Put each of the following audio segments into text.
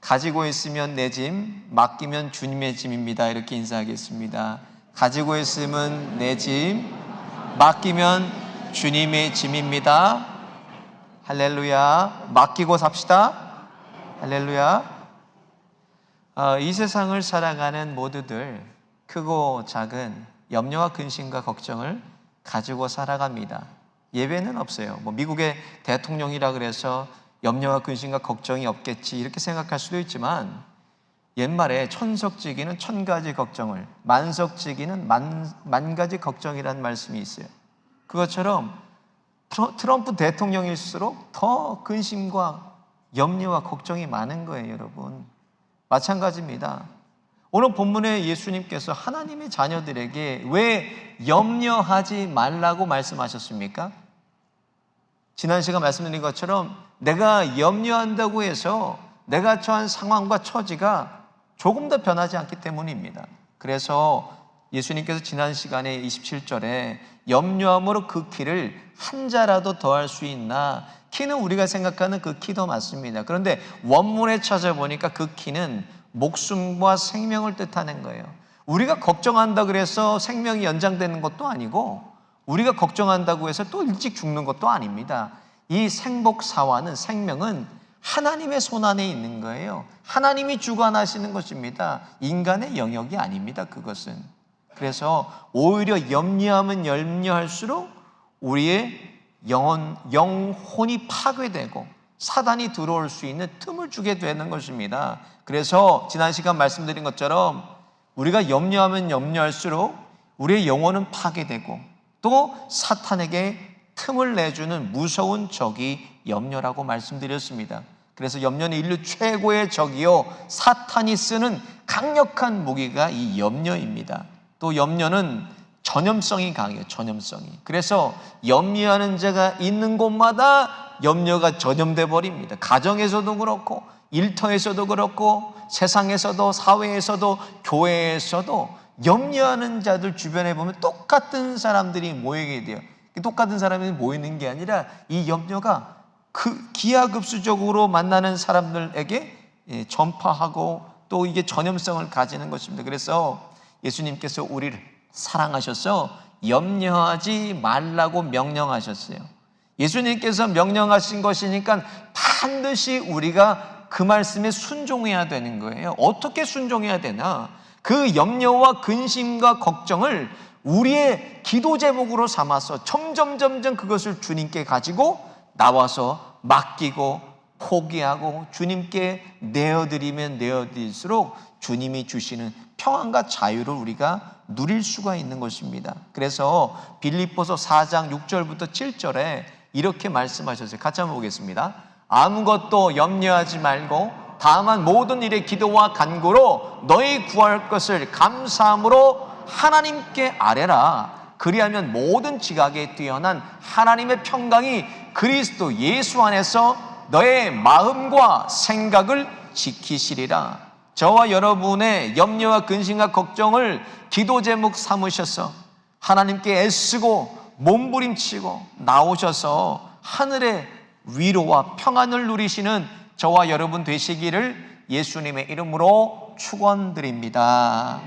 가지고 있으면 내 짐, 맡기면 주님의 짐입니다. 이렇게 인사하겠습니다. 가지고 있으면 내 짐, 맡기면 주님의 짐입니다. 할렐루야. 맡기고 삽시다. 할렐루야. 이 세상을 살아가는 모두들 크고 작은 염려와 근심과 걱정을 가지고 살아갑니다. 예외는 없어요. 미국의 대통령이라 그래서 염려와 근심과 걱정이 없겠지 이렇게 생각할 수도 있지만, 옛말에 천석지기는 천가지 걱정을, 만석지기는 만 가지 걱정이라는 말씀이 있어요. 그것처럼 트럼프 대통령일수록 더 근심과 염려와 걱정이 많은 거예요, 여러분. 마찬가지입니다. 오늘 본문에 예수님께서 하나님의 자녀들에게 왜 염려하지 말라고 말씀하셨습니까? 지난 시간 말씀드린 것처럼 내가 염려한다고 해서 내가 처한 상황과 처지가 조금 더 변하지 않기 때문입니다. 그래서 예수님께서 지난 시간에 27절에 염려함으로 그 키를 한 자라도 더할 수 있나? 키는 우리가 생각하는 그 키도 맞습니다. 그런데 원문에 찾아보니까 그 키는 목숨과 생명을 뜻하는 거예요. 우리가 걱정한다 그래서 생명이 연장되는 것도 아니고, 우리가 걱정한다고 해서 또 일찍 죽는 것도 아닙니다. 이 생복사화는, 생명은 하나님의 손안에 있는 거예요. 하나님이 주관하시는 것입니다. 인간의 영역이 아닙니다, 그것은. 그래서 오히려 염려하면 염려할수록 우리의 영혼이 파괴되고 사단이 들어올 수 있는 틈을 주게 되는 것입니다. 그래서 지난 시간 말씀드린 것처럼 우리가 염려하면 염려할수록 우리의 영혼은 파괴되고 또 사탄에게 틈을 내주는 무서운 적이 염려라고 말씀드렸습니다. 그래서 염려는 인류 최고의 적이요, 사탄이 쓰는 강력한 무기가 이 염려입니다. 또 염려는 전염성이 강해요. 전염성이. 그래서 염려하는 자가 있는 곳마다 염려가 전염돼 버립니다. 가정에서도 그렇고 일터에서도 그렇고 세상에서도 사회에서도 교회에서도 염려하는 자들 주변에 보면 똑같은 사람들이 모이게 돼요. 똑같은 사람이 모이는 게 아니라 이 염려가 기하급수적으로 만나는 사람들에게 전파하고 또 이게 전염성을 가지는 것입니다. 그래서 예수님께서 우리를 사랑하셔서 염려하지 말라고 명령하셨어요. 예수님께서 명령하신 것이니까 반드시 우리가 그 말씀에 순종해야 되는 거예요. 어떻게 순종해야 되나? 그 염려와 근심과 걱정을 우리의 기도 제목으로 삼아서 점점 그것을 주님께 가지고 나와서 맡기고 포기하고 주님께 내어드리면 내어드릴수록 주님이 주시는 평안과 자유를 우리가 누릴 수가 있는 것입니다. 그래서 빌립보서 4장 6절부터 7절에 이렇게 말씀하셨어요. 같이 한번 보겠습니다. 아무것도 염려하지 말고 다만 모든 일에 기도와 간구로 너희 구할 것을 감사함으로 하나님께 아뢰라. 그리하면 모든 지각에 뛰어난 하나님의 평강이 그리스도 예수 안에서 너의 마음과 생각을 지키시리라. 저와 여러분의 염려와 근심과 걱정을 기도 제목 삼으셔서 하나님께 애쓰고 몸부림치고 나오셔서 하늘의 위로와 평안을 누리시는 저와 여러분 되시기를 예수님의 이름으로 축원드립니다.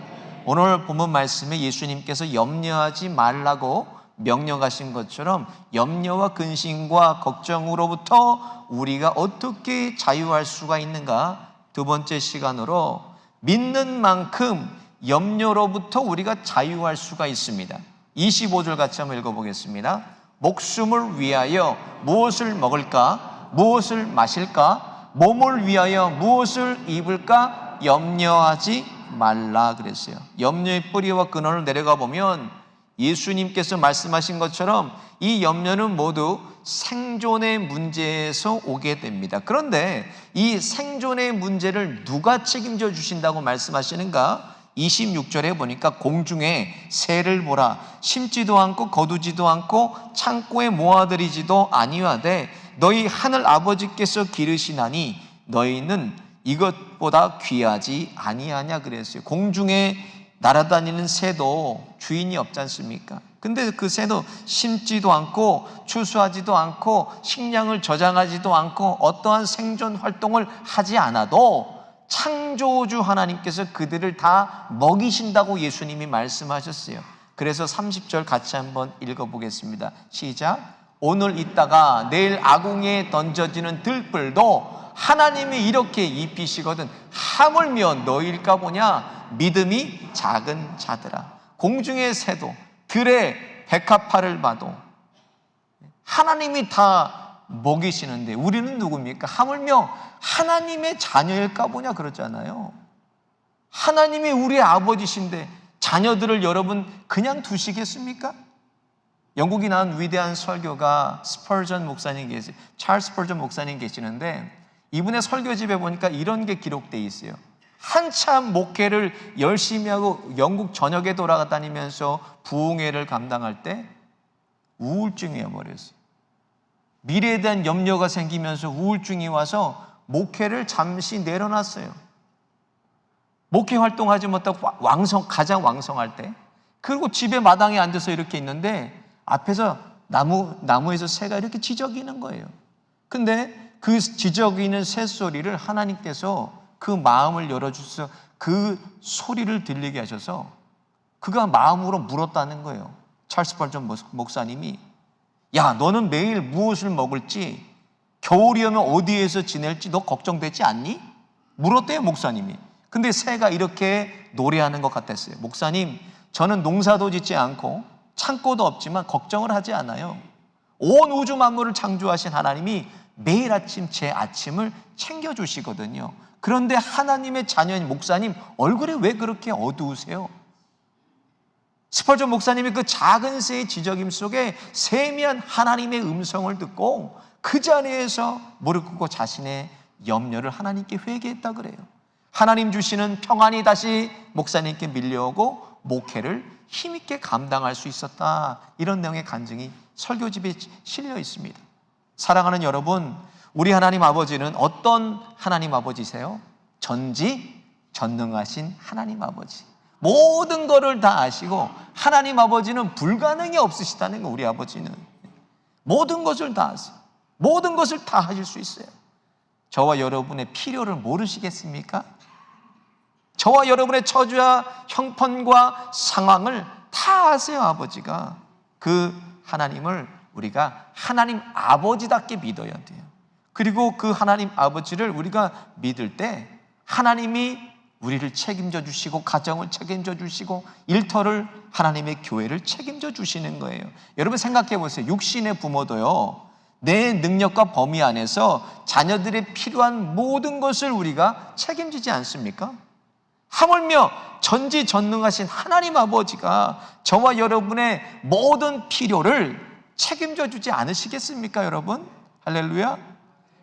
오늘 본문 말씀에 예수님께서 염려하지 말라고 명령하신 것처럼 염려와 근심과 걱정으로부터 우리가 어떻게 자유할 수가 있는가? 두 번째 시간으로 믿는 만큼 염려로부터 우리가 자유할 수가 있습니다. 25절 같이 한번 읽어보겠습니다. 목숨을 위하여 무엇을 먹을까? 무엇을 마실까? 몸을 위하여 무엇을 입을까? 염려하지 말라 그랬어요. 염려의 뿌리와 근원을 내려가 보면 예수님께서 말씀하신 것처럼 이 염려는 모두 생존의 문제에서 오게 됩니다. 그런데 이 생존의 문제를 누가 책임져 주신다고 말씀하시는가? 26절에 보니까 공중에 새를 보라. 심지도 않고 거두지도 않고 창고에 모아들이지도 아니하되 너희 하늘 아버지께서 기르시나니 너희는 이것보다 귀하지 아니하냐 그랬어요. 공중에 날아다니는 새도 주인이 없지 않습니까? 근데 그 새도 심지도 않고 추수하지도 않고 식량을 저장하지도 않고 어떠한 생존 활동을 하지 않아도 창조주 하나님께서 그들을 다 먹이신다고 예수님이 말씀하셨어요. 그래서 30절 같이 한번 읽어보겠습니다. 시작. 오늘 있다가 내일 아궁이에 던져지는 들불도 하나님이 이렇게 입히시거든 하물며 너희일까 보냐. 믿음이 작은 자들아. 공중의 새도 들의 백합화를 봐도 하나님이 다 먹이시는데 우리는 누굽니까? 하물며 하나님의 자녀일까 보냐 그러잖아요. 하나님이 우리의 아버지신데 자녀들을 여러분 그냥 두시겠습니까? 영국이 낳은 위대한 설교가 스펄전 목사님 계세요. 찰스 스펄전 목사님 계시는데 이분의 설교집에 보니까 이런 게 기록되어 있어요. 한참 목회를 열심히 하고 영국 전역에 돌아다니면서 부흥회를 감당할 때 우울증이 와버렸어요. 미래에 대한 염려가 생기면서 우울증이 와서 목회를 잠시 내려놨어요. 목회 활동하지 못하고 가장 왕성할 때, 그리고 집에 마당에 앉아서 이렇게 있는데 앞에서 나무에서 새가 이렇게 지저귀는 거예요. 근데 그 지저귀는 새 소리를 하나님께서 그 마음을 열어주셔서 그 소리를 들리게 하셔서 그가 마음으로 물었다는 거예요. 찰스 스펄전 목사님이, 야, 너는 매일 무엇을 먹을지, 겨울이 오면 어디에서 지낼지 너 걱정되지 않니? 물었대요, 목사님이. 근데 새가 이렇게 노래하는 것 같았어요. 목사님, 저는 농사도 짓지 않고 창고도 없지만 걱정을 하지 않아요. 온 우주 만물을 창조하신 하나님이 매일 아침 제 아침을 챙겨주시거든요. 그런데 하나님의 자녀인 목사님 얼굴이 왜 그렇게 어두우세요? 스펄전 목사님이 그 작은 새의 지저김 속에 세미한 하나님의 음성을 듣고 그 자리에서 무릎 꿇고 자신의 염려를 하나님께 회개했다 그래요. 하나님 주시는 평안이 다시 목사님께 밀려오고 목회를 힘있게 감당할 수 있었다. 이런 내용의 간증이 설교집에 실려 있습니다. 사랑하는 여러분, 우리 하나님 아버지는 어떤 하나님 아버지세요? 전지전능하신 하나님 아버지. 모든 것을 다 아시고 하나님 아버지는 불가능이 없으시다는 거. 우리 아버지는 모든 것을 다 아세요. 모든 것을 다 하실 수 있어요. 저와 여러분의 필요를 모르시겠습니까? 저와 여러분의 처지와 형편과 상황을 다 아세요. 아버지가. 그 하나님을 우리가 하나님 아버지답게 믿어야 돼요. 그리고 그 하나님 아버지를 우리가 믿을 때 하나님이 우리를 책임져 주시고 가정을 책임져 주시고 일터를, 하나님의 교회를 책임져 주시는 거예요. 여러분 생각해 보세요. 육신의 부모도요, 내 능력과 범위 안에서 자녀들의 필요한 모든 것을 우리가 책임지지 않습니까? 하물며 전지전능하신 하나님 아버지가 저와 여러분의 모든 필요를 책임져 주지 않으시겠습니까, 여러분? 할렐루야.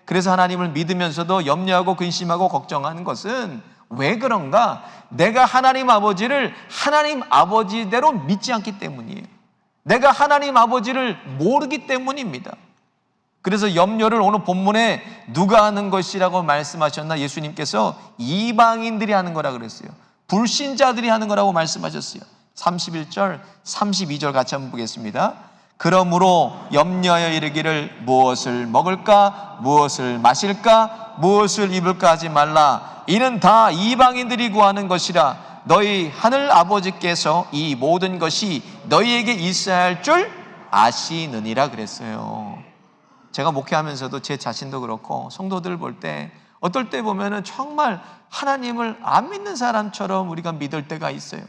그래서 하나님을 믿으면서도 염려하고 근심하고 걱정하는 것은 왜 그런가? 내가 하나님 아버지를 하나님 아버지대로 믿지 않기 때문이에요. 내가 하나님 아버지를 모르기 때문입니다. 그래서 염려를 오늘 본문에 누가 하는 것이라고 말씀하셨나? 예수님께서 이방인들이 하는 거라 그랬어요. 불신자들이 하는 거라고 말씀하셨어요. 31절, 32절 같이 한번 보겠습니다. 그러므로 염려하여 이르기를 무엇을 먹을까, 무엇을 마실까, 무엇을 입을까 하지 말라. 이는 다 이방인들이 구하는 것이라. 너희 하늘 아버지께서 이 모든 것이 너희에게 있어야 할 줄 아시느니라 그랬어요. 제가 목회하면서도 제 자신도 그렇고 성도들 볼 때 어떨 때 보면은 정말 하나님을 안 믿는 사람처럼 우리가 믿을 때가 있어요.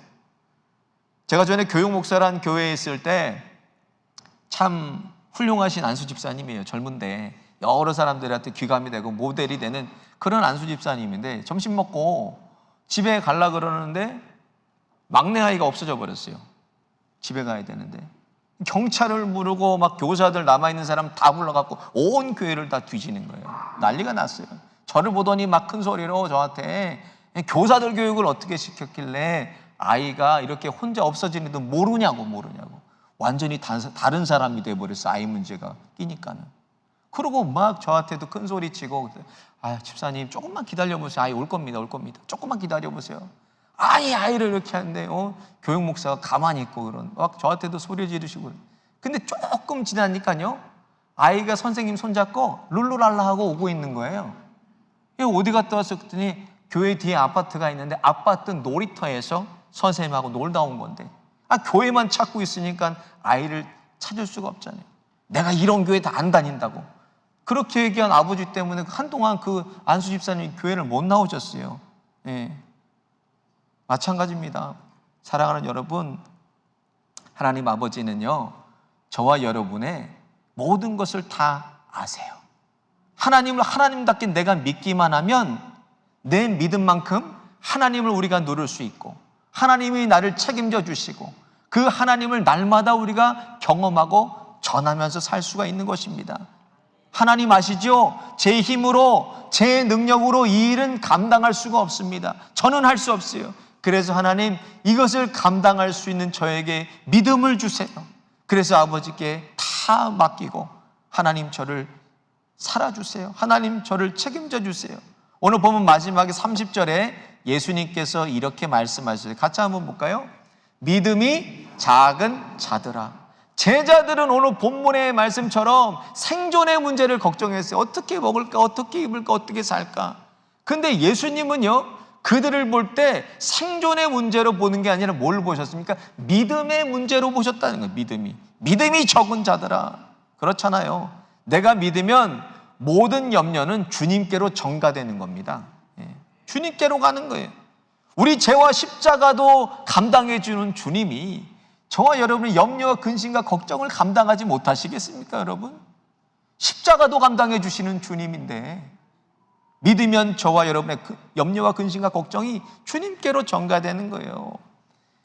제가 전에 교육 목사란 교회에 있을 때 참 훌륭하신 안수 집사님이에요. 젊은데 여러 사람들한테 귀감이 되고 모델이 되는 그런 안수 집사님인데 점심 먹고 집에 가려고 그러는데 막내 아이가 없어져 버렸어요. 집에 가야 되는데 경찰을 부르고 막 교사들 남아있는 사람 다 불러갖고 온 교회를 다 뒤지는 거예요. 난리가 났어요. 저를 보더니 막 큰 소리로 저한테 교사들 교육을 어떻게 시켰길래 아이가 이렇게 혼자 없어지는데 모르냐고. 완전히 다른 사람이 돼버렸어. 아이 문제가 끼니까는. 그러고 막 저한테도 큰 소리 치고, 아, 집사님 조금만 기다려보세요. 아이 올 겁니다. 조금만 기다려보세요. 아니, 아이를 이렇게 하는데 교육 목사가 가만히 있고 막 저한테도 소리 지르시고. 근데 조금 지나니까요, 아이가 선생님 손잡고 룰루랄라 하고 오고 있는 거예요. 어디 갔다 왔어? 그랬더니 교회 뒤에 아파트가 있는데 아파트 놀이터에서 선생님하고 놀다 온 건데 교회만 찾고 있으니까 아이를 찾을 수가 없잖아요. 내가 이런 교회 다 안 다닌다고. 그렇게 얘기한 아버지 때문에 한동안 그 안수 집사님이 교회를 못 나오셨어요. 예. 마찬가지입니다. 사랑하는 여러분, 하나님 아버지는요, 저와 여러분의 모든 것을 다 아세요. 하나님을 하나님답게 내가 믿기만 하면 내 믿음만큼 하나님을 우리가 누릴 수 있고, 하나님이 나를 책임져 주시고, 그 하나님을 날마다 우리가 경험하고 전하면서 살 수가 있는 것입니다. 하나님 아시죠? 제 힘으로, 제 능력으로 이 일은 감당할 수가 없습니다. 저는 할 수 없어요. 그래서 하나님, 이것을 감당할 수 있는 저에게 믿음을 주세요. 그래서 아버지께 다 맡기고, 하나님 저를 살아주세요. 하나님 저를 책임져 주세요. 오늘 보면 마지막에 30절에 예수님께서 이렇게 말씀하셨어요. 같이 한번 볼까요? 믿음이 작은 자들아. 제자들은 오늘 본문의 말씀처럼 생존의 문제를 걱정했어요. 어떻게 먹을까? 어떻게 입을까? 어떻게 살까? 근데 예수님은요, 그들을 볼 때 생존의 문제로 보는 게 아니라 뭘 보셨습니까? 믿음의 문제로 보셨다는 거예요. 믿음이 적은 자들아. 그렇잖아요. 내가 믿으면 모든 염려는 주님께로 전가되는 겁니다. 주님께로 가는 거예요. 우리 죄와 십자가도 감당해 주는 주님이 저와 여러분의 염려와 근심과 걱정을 감당하지 못하시겠습니까, 여러분? 십자가도 감당해 주시는 주님인데 믿으면 저와 여러분의 염려와 근심과 걱정이 주님께로 전가되는 거예요.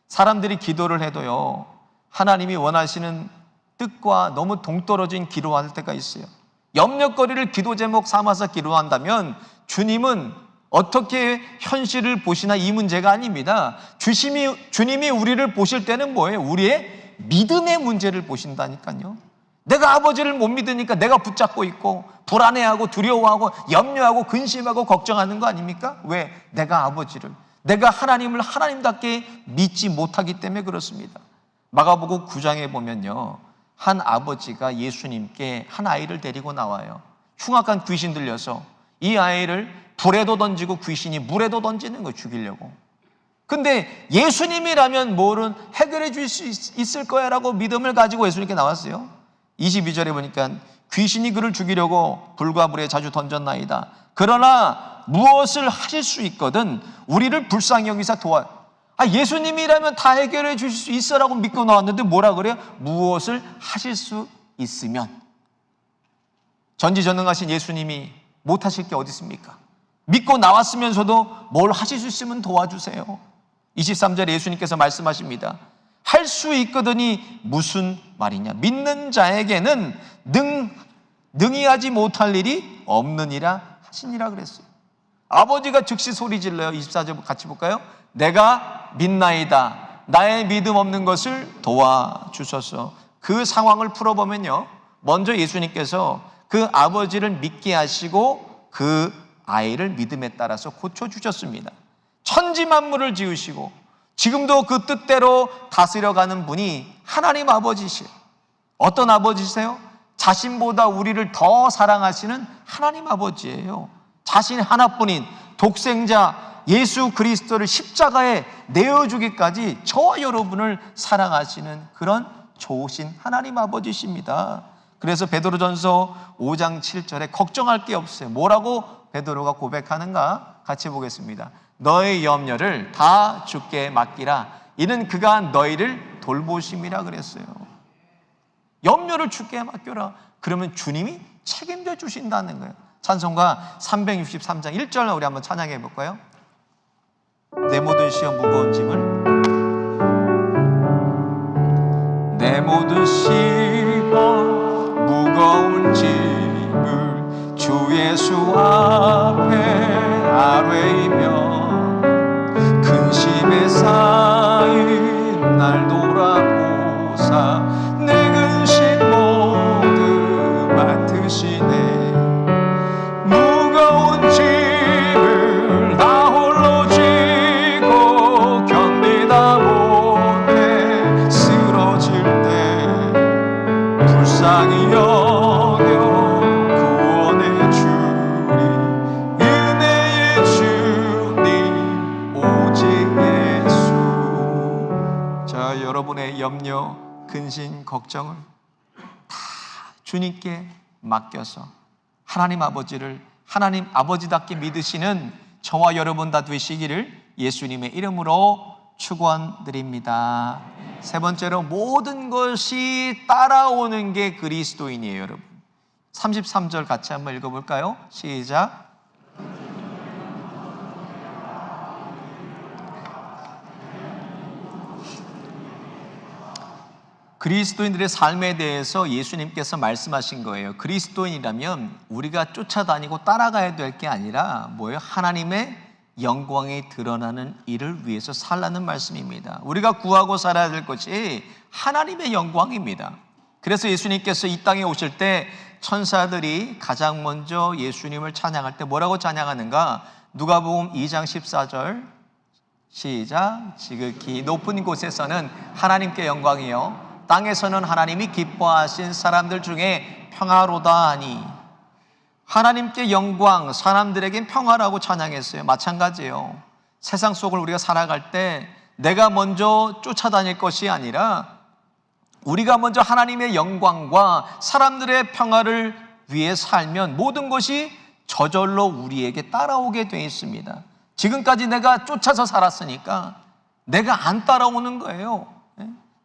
사람들이 기도를 해도요, 하나님이 원하시는 뜻과 너무 동떨어진 기도할 때가 있어요. 염려거리를 기도 제목 삼아서 기도한다면 주님은 어떻게 현실을 보시나 이 문제가 아닙니다. 주님이 우리를 보실 때는 뭐예요? 우리의 믿음의 문제를 보신다니까요. 내가 아버지를 못 믿으니까 내가 붙잡고 있고 불안해하고 두려워하고 염려하고 근심하고 걱정하는 거 아닙니까? 왜? 내가 하나님을 하나님답게 믿지 못하기 때문에 그렇습니다. 마가복음 9장에 보면요, 한 아버지가 예수님께 한 아이를 데리고 나와요. 흉악한 귀신 들려서 이 아이를 불에도 던지고 귀신이 물에도 던지는 거, 죽이려고. 근데 예수님이라면 뭐든 해결해 줄 수 있을 거야 라고 믿음을 가지고 예수님께 나왔어요. 22절에 보니까 귀신이 그를 죽이려고 불과 물에 자주 던졌나이다. 그러나 무엇을 하실 수 있거든 우리를 불쌍히 여기사 도와. 예수님이라면 다 해결해 주실 수 있어라고 믿고 나왔는데 뭐라 그래요? 무엇을 하실 수 있으면. 전지전능하신 예수님이 못하실 게 어디 있습니까? 믿고 나왔으면서도 뭘 하실 수 있으면 도와주세요. 23절에 예수님께서 말씀하십니다. 할 수 있거든이 무슨 말이냐? 믿는 자에게는 능히 하지 못할 일이 없느니라 하시니라 그랬어요. 아버지가 즉시 소리 질러요. 24절 같이 볼까요? 내가 믿나이다. 나의 믿음 없는 것을 도와주소서. 그 상황을 풀어보면요, 먼저 예수님께서 그 아버지를 믿게 하시고 그 아이를 믿음에 따라서 고쳐주셨습니다. 천지만물을 지으시고 지금도 그 뜻대로 다스려가는 분이 하나님 아버지시에요. 어떤 아버지세요? 자신보다 우리를 더 사랑하시는 하나님 아버지예요. 자신 하나뿐인 독생자 예수 그리스도를 십자가에 내어주기까지 저와 여러분을 사랑하시는 그런 좋으신 하나님 아버지십니다. 그래서 베드로전서 5장 7절에 걱정할 게 없어요. 뭐라고 베드로가 고백하는가? 같이 보겠습니다. 너의 염려를 다 주께 맡기라. 이는 그가 너희를 돌보심이라 그랬어요. 염려를 주께 맡겨라. 그러면 주님이 책임져 주신다는 거예요. 찬송가 363장 1절 우리 한번 찬양해 볼까요? 내 모든 시험 무거운 짐을, 내 모든 시험 무거운 짐을 주 예수 앞에 아뢰이며 근심에 쌓인 날 돌아보사 내 근심 모두 맡으시네. 무거운 짐을 다 홀로 지고 견디다 보내 쓰러질 때 불쌍히 여겨 구원해 주리. 은혜의 주 여러분의 염려, 근심, 걱정을 다 주님께 맡겨서 하나님 아버지답게 믿으시는 저와 여러분 다 되시기를 예수님의 이름으로 축원드립니다. 세 번째로, 모든 것이 따라오는 게 그리스도인이에요, 여러분. 33절 같이 한번 읽어볼까요? 시작. 그리스도인들의 삶에 대해서 예수님께서 말씀하신 거예요. 그리스도인이라면 우리가 쫓아다니고 따라가야 될 게 아니라 뭐예요? 하나님의 영광이 드러나는 일을 위해서 살라는 말씀입니다. 우리가 구하고 살아야 될 것이 하나님의 영광입니다. 그래서 예수님께서 이 땅에 오실 때 천사들이 가장 먼저 예수님을 찬양할 때 뭐라고 찬양하는가? 누가복음 2장 14절 시작. 지극히 높은 곳에서는 하나님께 영광이요, 땅에서는 하나님이 기뻐하신 사람들 중에 평화로다 하니. 하나님께 영광, 사람들에겐 평화라고 찬양했어요. 마찬가지예요. 세상 속을 우리가 살아갈 때 내가 먼저 쫓아다닐 것이 아니라 우리가 먼저 하나님의 영광과 사람들의 평화를 위해 살면 모든 것이 저절로 우리에게 따라오게 되어 있습니다. 지금까지 내가 쫓아서 살았으니까 내가 안 따라오는 거예요.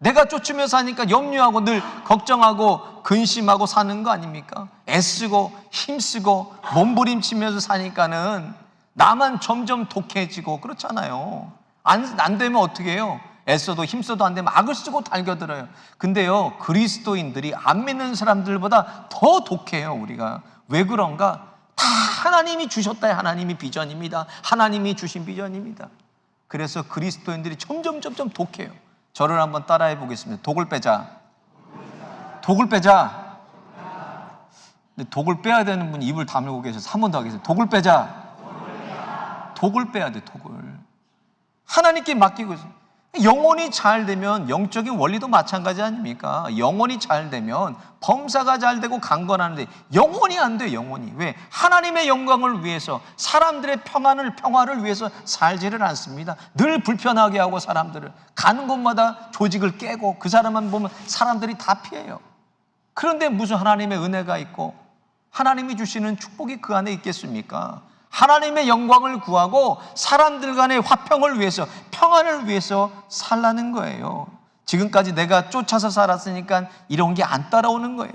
내가 쫓으며 사니까 염려하고 늘 걱정하고 근심하고 사는 거 아닙니까? 애쓰고 힘쓰고 몸부림치면서 사니까는 나만 점점 독해지고 그렇잖아요. 안 되면 어떻게 해요? 애써도 힘써도 안 되면 악을 쓰고 달겨들어요. 근데요, 그리스도인들이 안 믿는 사람들보다 더 독해요. 우리가 왜 그런가? 다 하나님이 주셨다의 하나님이 비전입니다. 하나님이 주신 비전입니다. 그래서 그리스도인들이 점점 독해요. 저를 한번 따라해 보겠습니다. 독을 빼자. 독을 빼자. 근데 독을 빼야 되는 분이 입을 다물고 계셔서 한 번 더 하겠습니다. 독을 빼자. 독을 빼야 돼, 독을. 하나님께 맡기고 있어요. 영혼이 잘 되면 영적인 원리도 마찬가지 아닙니까? 영혼이 잘 되면 범사가 잘 되고 강건하는데 영혼이 안 돼요, 영혼이. 왜? 하나님의 영광을 위해서, 사람들의 평화를 위해서 살지를 않습니다. 늘 불편하게 하고 사람들을 가는 곳마다 조직을 깨고 그 사람만 보면 사람들이 다 피해요. 그런데 무슨 하나님의 은혜가 있고 하나님이 주시는 축복이 그 안에 있겠습니까? 하나님의 영광을 구하고 사람들 간의 화평을 위해서, 평안을 위해서 살라는 거예요. 지금까지 내가 쫓아서 살았으니까 이런 게 안 따라오는 거예요.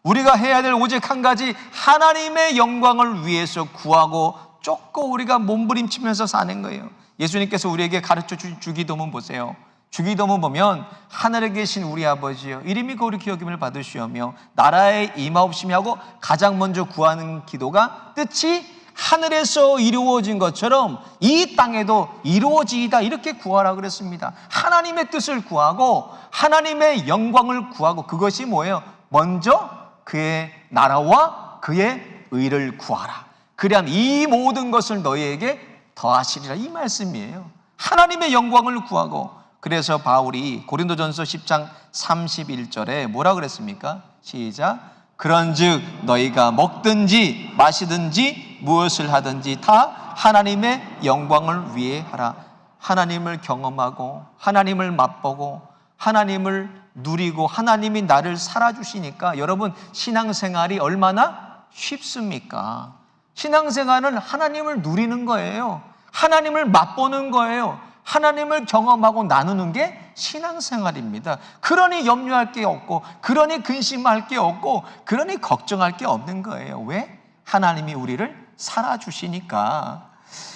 우리가 해야 될 오직 한 가지, 하나님의 영광을 위해서 구하고 쫓고 우리가 몸부림치면서 사는 거예요. 예수님께서 우리에게 가르쳐 주신 주기도문 보세요. 주기도문 보면 하늘에 계신 우리 아버지여, 이름이 거룩히 여김을 받으시오며 나라에 임하옵시며 하고 가장 먼저 구하는 기도가 뜻이 하늘에서 이루어진 것처럼 이 땅에도 이루어지이다, 이렇게 구하라 그랬습니다. 하나님의 뜻을 구하고 하나님의 영광을 구하고, 그것이 뭐예요? 먼저 그의 나라와 그의 의를 구하라. 그리하면 이 모든 것을 너희에게 더하시리라, 이 말씀이에요. 하나님의 영광을 구하고. 그래서 바울이 고린도전서 10장 31절에 뭐라 그랬습니까? 시작. 그런즉 너희가 먹든지 마시든지 무엇을 하든지 다 하나님의 영광을 위해 하라. 하나님을 경험하고 하나님을 맛보고 하나님을 누리고 하나님이 나를 살아주시니까 여러분, 신앙생활이 얼마나 쉽습니까? 신앙생활은 하나님을 누리는 거예요. 하나님을 맛보는 거예요. 하나님을 경험하고 나누는 게 신앙생활입니다. 그러니 염려할 게 없고, 그러니 근심할 게 없고, 그러니 걱정할 게 없는 거예요. 왜? 하나님이 우리를 살아주시니까.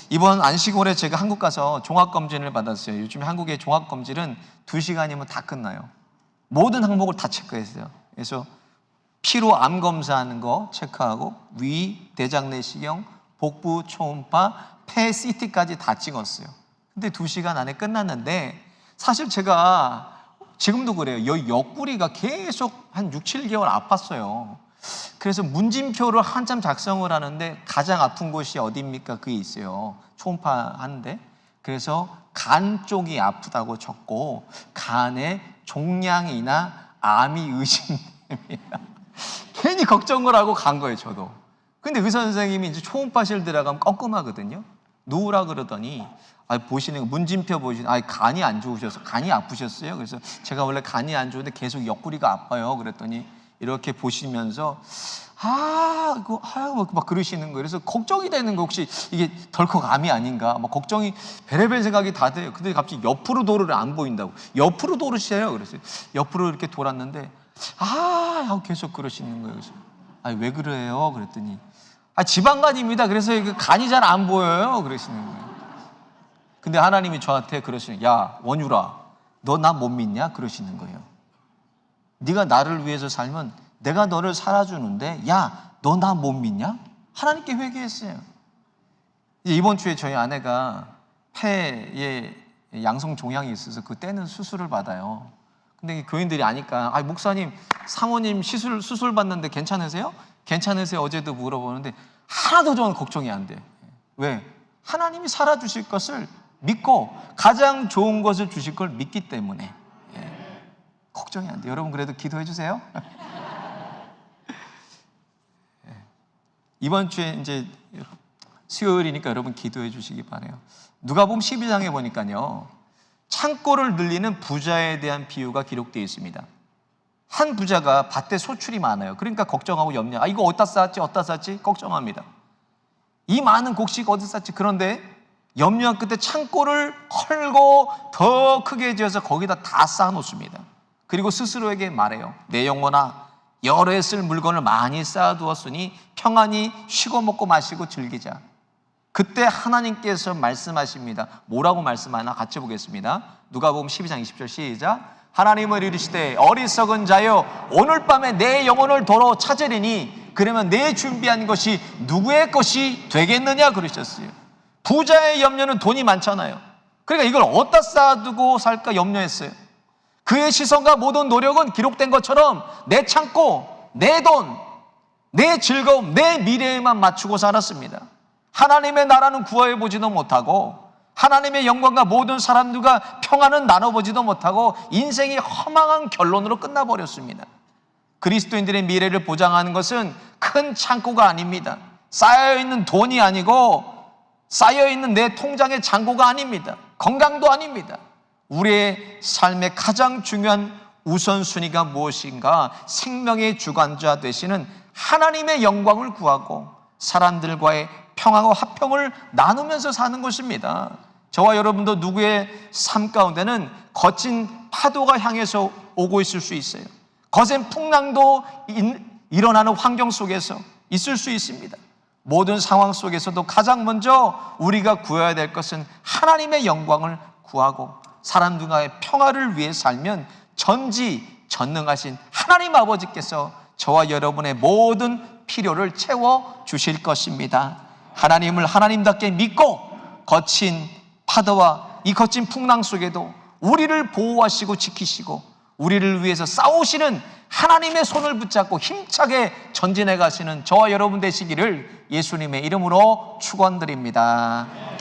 이번 안식월에 제가 한국 가서 종합검진을 받았어요. 요즘 한국의 종합검진은 2시간이면 다 끝나요. 모든 항목을 다 체크했어요. 그래서 피로 암 검사하는 거 체크하고, 위, 대장 내시경, 복부 초음파, 폐 CT까지 다 찍었어요. 근데 2시간 안에 끝났는데, 사실 제가 지금도 그래요. 여기 옆구리가 계속 한 6, 7개월 아팠어요. 그래서 문진표를 한참 작성을 하는데 가장 아픈 곳이 어디입니까? 그게 있어요. 초음파 하는데. 그래서 간 쪽이 아프다고 적고, 간에 종양이나 암이 의심됩니다. 괜히 걱정을 하고 간 거예요, 저도. 근데 의사 선생님이 이제 초음파실 들어가면 껌껌하거든요. 누우라 그러더니 보시는 거, 문진표 보시는, 간이 안 좋으셔서, 간이 아프셨어요? 그래서 제가 원래 간이 안 좋은데 계속 옆구리가 아파요. 그랬더니 이렇게 보시면서 막 그러시는 거예요. 그래서 걱정이 되는 거, 혹시 이게 덜컥 암이 아닌가, 막 걱정이, 별의별 생각이 다 돼요. 근데 갑자기 옆으로 도를 안 보인다고, 옆으로 돌으세요. 그래서 옆으로 이렇게 돌았는데 하고 계속 그러시는 거예요. 그래서 왜 그래요? 그랬더니 지방간입니다. 그래서 간이 잘 안 보여요. 그러시는 거예요. 근데 하나님이 저한테 그러시는, 야 원유라, 너 나 못 믿냐? 그러시는 거예요. 네가 나를 위해서 살면 내가 너를 살아주는데, 야 너 나 못 믿냐? 하나님께 회개했어요. 이번 주에 저희 아내가 폐에 양성 종양이 있어서 그 때는 수술을 받아요. 근데 교인들이 아니까, 목사님 사모님 수술 받는데 괜찮으세요? 괜찮으세요? 어제도 물어보는데 하나도 저는 걱정이 안 돼. 왜? 하나님이 살아주실 것을 믿고 가장 좋은 것을 주실 걸 믿기 때문에 걱정이 안 돼요. 여러분 그래도 기도해 주세요. 이번 주에 이제 수요일이니까 여러분 기도해 주시기 바라요. 누가복음 12장에 보니까요, 창고를 늘리는 부자에 대한 비유가 기록되어 있습니다. 한 부자가 밭에 소출이 많아요. 그러니까 걱정하고 염려, 이거 어디다 쌌지 걱정합니다. 이 많은 곡식 어디서 쌌지? 그런데 염려한 끝에 창고를 헐고 더 크게 지어서 거기다 다 쌓아놓습니다. 그리고 스스로에게 말해요. 내 영혼아, 여러 해 쓸 물건을 많이 쌓아두었으니 평안히 쉬고 먹고 마시고 즐기자. 그때 하나님께서 말씀하십니다. 뭐라고 말씀하나 같이 보겠습니다. 누가복음 12장 20절 시작. 하나님을 이르시되 어리석은 자여, 오늘 밤에 내 영혼을 도로 찾으리니 그러면 내 준비한 것이 누구의 것이 되겠느냐 그러셨어요. 부자의 염려는 돈이 많잖아요. 그러니까 이걸 어디다 쌓아두고 살까 염려했어요. 그의 시선과 모든 노력은 기록된 것처럼 내 창고, 내 돈, 내 즐거움, 내 미래에만 맞추고 살았습니다. 하나님의 나라는 구해보지도 못하고 하나님의 영광과 모든 사람들과 평안은 나눠보지도 못하고 인생이 허망한 결론으로 끝나버렸습니다. 그리스도인들의 미래를 보장하는 것은 큰 창고가 아닙니다. 쌓여있는 돈이 아니고 쌓여있는 내 통장의 잔고가 아닙니다. 건강도 아닙니다. 우리의 삶의 가장 중요한 우선순위가 무엇인가? 생명의 주관자 되시는 하나님의 영광을 구하고 사람들과의 평화와 화평을 나누면서 사는 것입니다. 저와 여러분도 누구의 삶 가운데는 거친 파도가 향해서 오고 있을 수 있어요. 거센 풍랑도 일어나는 환경 속에서 있을 수 있습니다. 모든 상황 속에서도 가장 먼저 우리가 구해야 될 것은 하나님의 영광을 구하고 사람들과의 평화를 위해 살면 전지전능하신 하나님 아버지께서 저와 여러분의 모든 필요를 채워주실 것입니다. 하나님을 하나님답게 믿고 거친 파도와 이 거친 풍랑 속에도 우리를 보호하시고 지키시고 우리를 위해서 싸우시는 하나님의 손을 붙잡고 힘차게 전진해 가시는 저와 여러분 되시기를 예수님의 이름으로 축원드립니다.